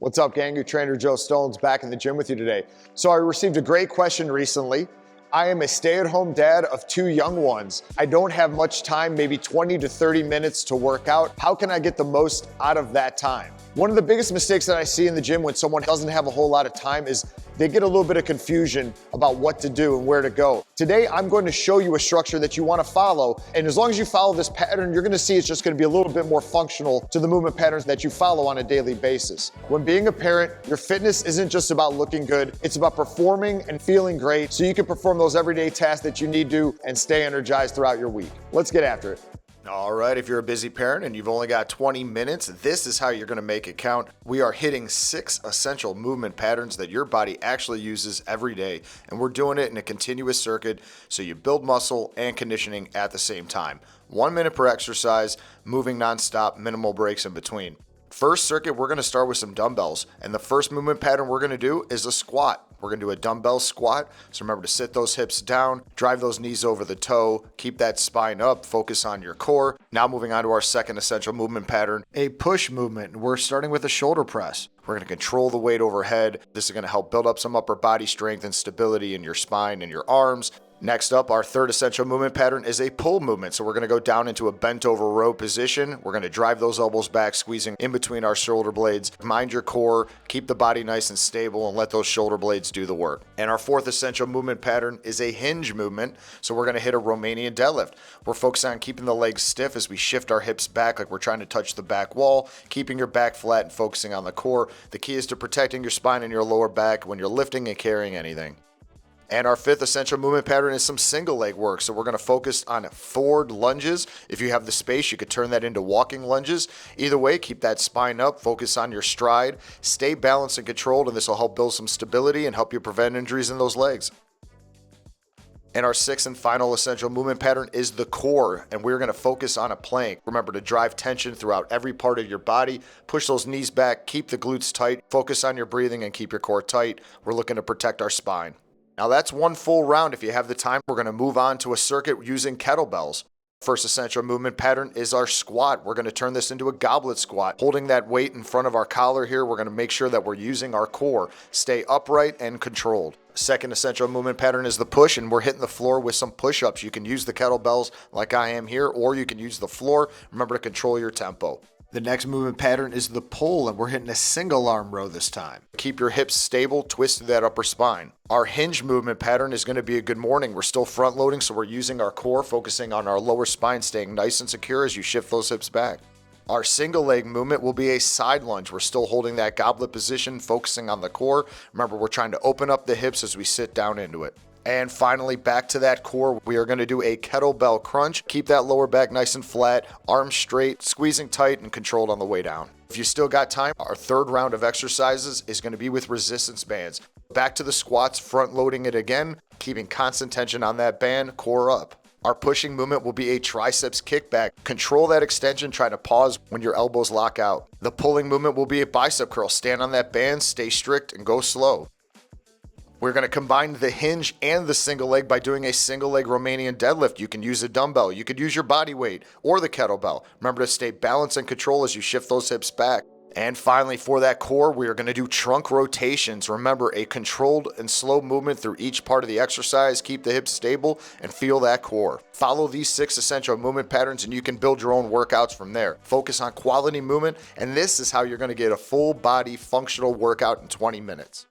What's up, gang? Your trainer Joe Stone's back in the gym with you today. So I received a great question recently. I am a stay-at-home dad of 2 young ones. I don't have much time, maybe 20 to 30 minutes to work out. How can I get the most out of that time? One of the biggest mistakes that I see in the gym when someone doesn't have a whole lot of time is they get a little bit of confusion about what to do and where to go. Today, I'm going to show you a structure that you want to follow. And as long as you follow this pattern, you're going to see it's just going to be a little bit more functional to the movement patterns that you follow on a daily basis. When being a parent, your fitness isn't just about looking good. It's about performing and feeling great so you can perform those everyday tasks that you need to and stay energized throughout your week. Let's get after it. All right, if you're a busy parent and you've only got 20 minutes, this is how you're going to make it count. We are hitting 6 essential movement patterns that your body actually uses every day, and we're doing it in a continuous circuit so you build muscle and conditioning at the same time. 1 minute per exercise, moving nonstop, minimal breaks in between. First circuit, we're going to start with some dumbbells, and the first movement pattern we're going to do is a squat. We're going to do a dumbbell squat, so remember to sit those hips down, drive those knees over the toe, keep that spine up, focus on your core. Now moving on to our second essential movement pattern, a push movement. We're starting with a shoulder press. We're going to control the weight overhead. This is going to help build up some upper body strength and stability in your spine and your arms. Next up, our third essential movement pattern is a pull movement. So we're going to go down into a bent over row position. We're going to drive those elbows back, squeezing in between our shoulder blades. Mind your core, keep the body nice and stable, and let those shoulder blades do the work. And our fourth essential movement pattern is a hinge movement. So we're going to hit a Romanian deadlift. We're focusing on keeping the legs stiff as we shift our hips back like we're trying to touch the back wall, keeping your back flat and focusing on the core. The key is to protecting your spine and your lower back when you're lifting and carrying anything. And our fifth essential movement pattern is some single leg work. So we're going to focus on forward lunges. If you have the space, you could turn that into walking lunges. Either way, keep that spine up, focus on your stride, stay balanced and controlled, and this will help build some stability and help you prevent injuries in those legs. And our sixth and final essential movement pattern is the core, and we're going to focus on a plank. Remember to drive tension throughout every part of your body, push those knees back, keep the glutes tight, focus on your breathing and keep your core tight. We're looking to protect our spine. Now that's one full round. If you have the time, we're going to move on to a circuit using kettlebells. First essential movement pattern is our squat. We're going to turn this into a goblet squat. Holding that weight in front of our collar here, we're going to make sure that we're using our core. Stay upright and controlled. Second essential movement pattern is the push, and we're hitting the floor with some push-ups. You can use the kettlebells like I am here, or you can use the floor. Remember to control your tempo. The next movement pattern is the pull, and we're hitting a single arm row this time. Keep your hips stable, twist through that upper spine. Our hinge movement pattern is going to be a good morning. We're still front loading, so we're using our core, focusing on our lower spine, staying nice and secure as you shift those hips back. Our single leg movement will be a side lunge. We're still holding that goblet position, focusing on the core. Remember, we're trying to open up the hips as we sit down into it. And finally, back to that core, we are going to do a kettlebell crunch. Keep that lower back nice and flat, arms straight, squeezing tight and controlled on the way down. If you still got time, our third round of exercises is going to be with resistance bands. Back to the squats, front loading it again, keeping constant tension on that band, core up. Our pushing movement will be a triceps kickback. Control that extension, try to pause when your elbows lock out. The pulling movement will be a bicep curl. Stand on that band, stay strict and go slow. We're going to combine the hinge and the single leg by doing a single leg Romanian deadlift. You can use a dumbbell, you could use your body weight or the kettlebell. Remember to stay balanced and control as you shift those hips back. And finally, for that core, we are going to do trunk rotations. Remember, a controlled and slow movement through each part of the exercise. Keep the hips stable and feel that core. Follow these 6 essential movement patterns and you can build your own workouts from there. Focus on quality movement, and this is how you're going to get a full body functional workout in 20 minutes.